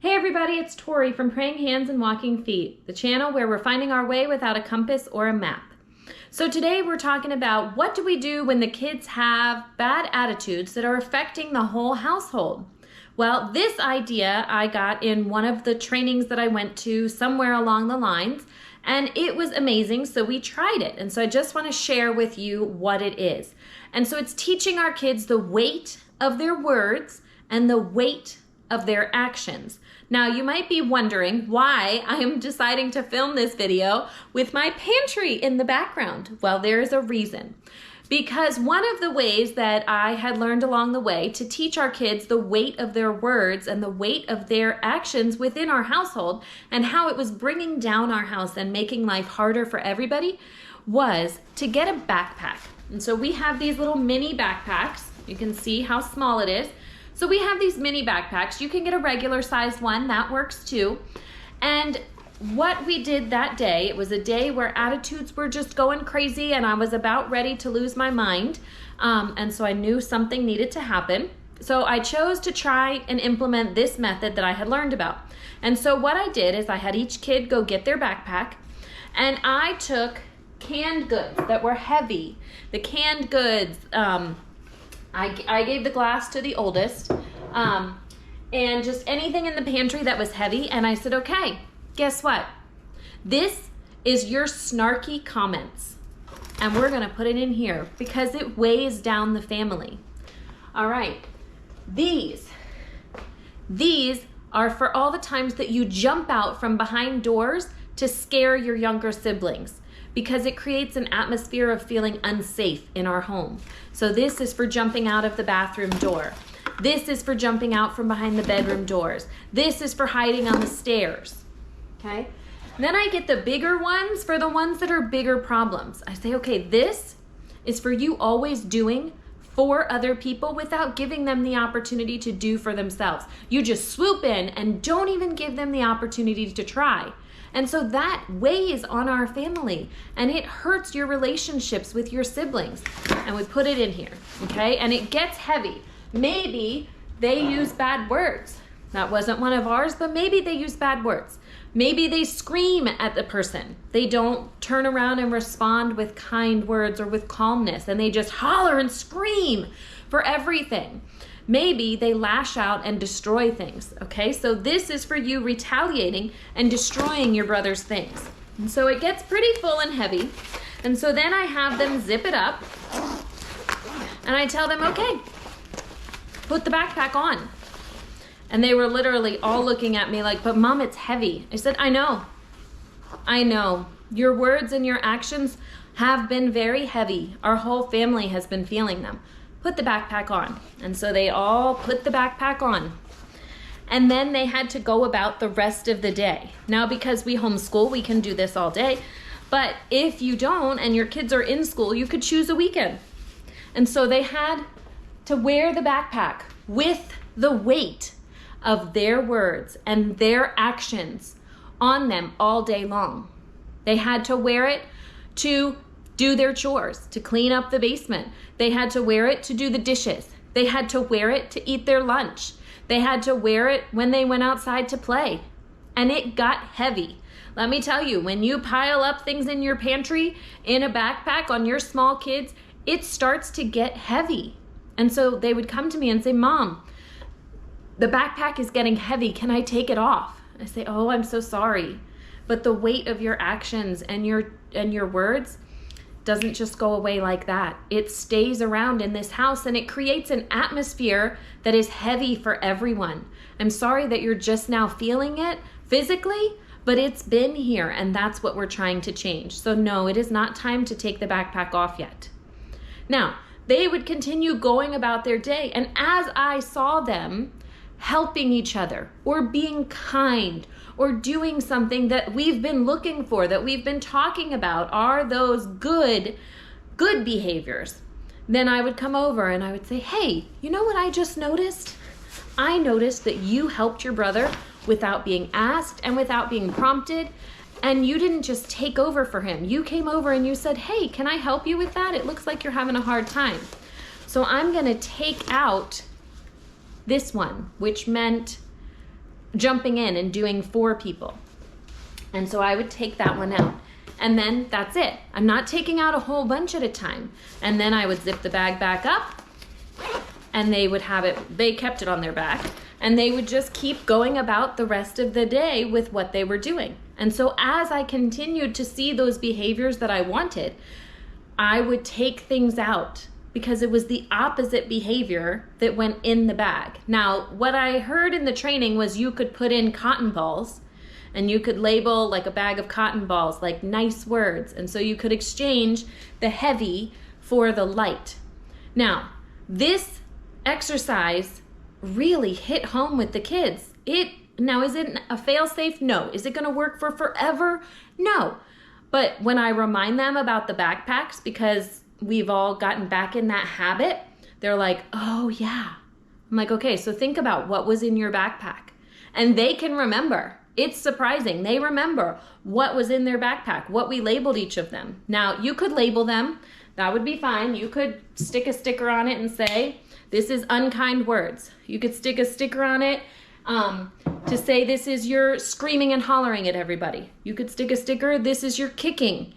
Hey everybody, it's Tori from Praying Hands and Walking Feet, the channel where we're finding our way without a compass or a map. So today we're talking about what do we do when the kids have bad attitudes that are affecting the whole household. Well, this idea I got in one of the trainings that I went to somewhere along the lines, and it was amazing, so we tried it. And so I just want to share with you what it is. And so it's teaching our kids the weight of their words and the weight of their actions. Now you might be wondering why I am deciding to film this video with my pantry in the background. Well, there is a reason. Because one of the ways that I had learned along the way to teach our kids the weight of their words and the weight of their actions within our household and how it was bringing down our house and making life harder for everybody was to get a backpack. And so we have these little mini backpacks. You can see how small it is. So we have these mini backpacks. You can get a regular sized one, that works too. And what we did that day, it was a day where attitudes were just going crazy and I was about ready to lose my mind. And so I knew something needed to happen. So I chose to try and implement this method that I had learned about. And so what I did is I had each kid go get their backpack and I took canned goods that were heavy. The canned goods, I gave the glass to the oldest, and just anything in the pantry that was heavy, and I said, okay, guess what? This is your snarky comments, and we're gonna put it in here because it weighs down the family. All right, these are for all the times that you jump out from behind doors to scare your younger siblings, because it creates an atmosphere of feeling unsafe in our home. So this is for jumping out of the bathroom door. This is for jumping out from behind the bedroom doors. This is for hiding on the stairs, okay? Then I get the bigger ones for the ones that are bigger problems. I say, okay, this is for you always doing for other people without giving them the opportunity to do for themselves. You just swoop in and don't even give them the opportunity to try. And so that weighs on our family and it hurts your relationships with your siblings. And we put it in here, okay? And it gets heavy. Maybe they use bad words. That wasn't one of ours, but maybe they use bad words. Maybe they scream at the person. They don't turn around and respond with kind words or with calmness, and they just holler and scream for everything. Maybe they lash out and destroy things, okay? So this is for you retaliating and destroying your brother's things. And so it gets pretty full and heavy. And so then I have them zip it up and I tell them, okay, put the backpack on. And they were literally all looking at me like, but Mom, it's heavy. I said, I know. Your words and your actions have been very heavy. Our whole family has been feeling them. Put the backpack on. And so they all put the backpack on. And then they had to go about the rest of the day. Now, because we homeschool, we can do this all day. But if you don't and your kids are in school, you could choose a weekend. And so they had to wear the backpack with the weight of their words and their actions on them all day long. They had to wear it to do their chores, to clean up the basement. They had to wear it to do the dishes. They had to wear it to eat their lunch. They had to wear it when they went outside to play. And it got heavy. Let me tell you, when you pile up things in your pantry in a backpack on your small kids, it starts to get heavy. And so they would come to me and say, Mom, the backpack is getting heavy. Can I take it off? I say, oh, I'm so sorry. But the weight of your actions and your words doesn't just go away like that. It stays around in this house and it creates an atmosphere that is heavy for everyone. I'm sorry that you're just now feeling it physically, but it's been here and that's what we're trying to change. So no, it is not time to take the backpack off yet. Now, they would continue going about their day, and as I saw them helping each other or being kind or doing something that we've been looking for, that we've been talking about, are those good behaviors, then I would come over and I would say, hey, you know what I just noticed? I noticed that you helped your brother without being asked and without being prompted, and you didn't just take over for him. You came over and you said, hey, can I help you with that? It looks like you're having a hard time. So I'm gonna take out this one, which meant jumping in and doing 4 people. And so I would take that one out. And then that's it. I'm not taking out a whole bunch at a time. And then I would zip the bag back up, and they would have it, they kept it on their back, and they would just keep going about the rest of the day with what they were doing. And so as I continued to see those behaviors that I wanted, I would take things out because it was the opposite behavior that went in the bag. Now, what I heard in the training was you could put in cotton balls, and you could label like a bag of cotton balls, like nice words. And so you could exchange the heavy for the light. Now, this exercise really hit home with the kids. Now, is it a fail-safe? No. Is it gonna work for forever? No. But when I remind them about the backpacks, because we've all gotten back in that habit, they're like, oh yeah. I'm like, okay, so think about what was in your backpack. And they can remember. It's surprising. They remember what was in their backpack, what we labeled each of them. Now, you could label them. That would be fine. You could stick a sticker on it and say, this is unkind words. You could stick a sticker on it to say this is your screaming and hollering at everybody. You could stick a sticker, this is your kicking.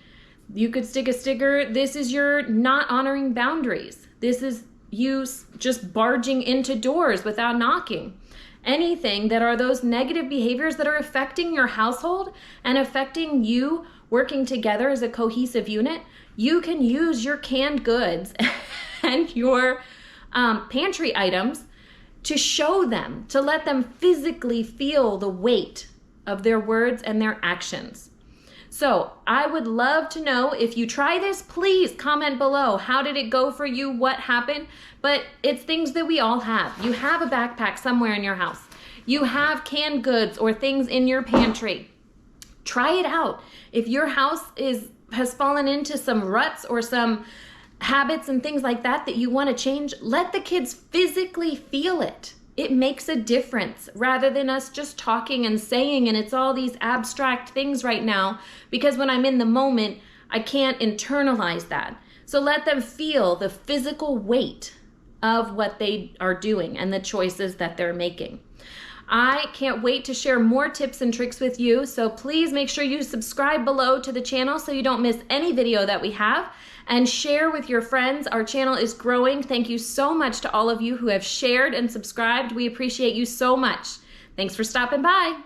You could stick a sticker, this is your not honoring boundaries. This is you just barging into doors without knocking. Anything that are those negative behaviors that are affecting your household and affecting you working together as a cohesive unit, you can use your canned goods and your pantry items to show them, to let them physically feel the weight of their words and their actions. So I would love to know if you try this, please comment below. How did it go for you? What happened? But it's things that we all have. You have a backpack somewhere in your house. You have canned goods or things in your pantry. Try it out. If your house has fallen into some ruts or some habits and things like that that you want to change, let the kids physically feel it. It makes a difference rather than us just talking and saying, and it's all these abstract things right now, because when I'm in the moment, I can't internalize that. So let them feel the physical weight of what they are doing and the choices that they're making. I can't wait to share more tips and tricks with you, so please make sure you subscribe below to the channel so you don't miss any video that we have, and share with your friends. Our channel is growing. Thank you so much to all of you who have shared and subscribed. We appreciate you so much. Thanks for stopping by.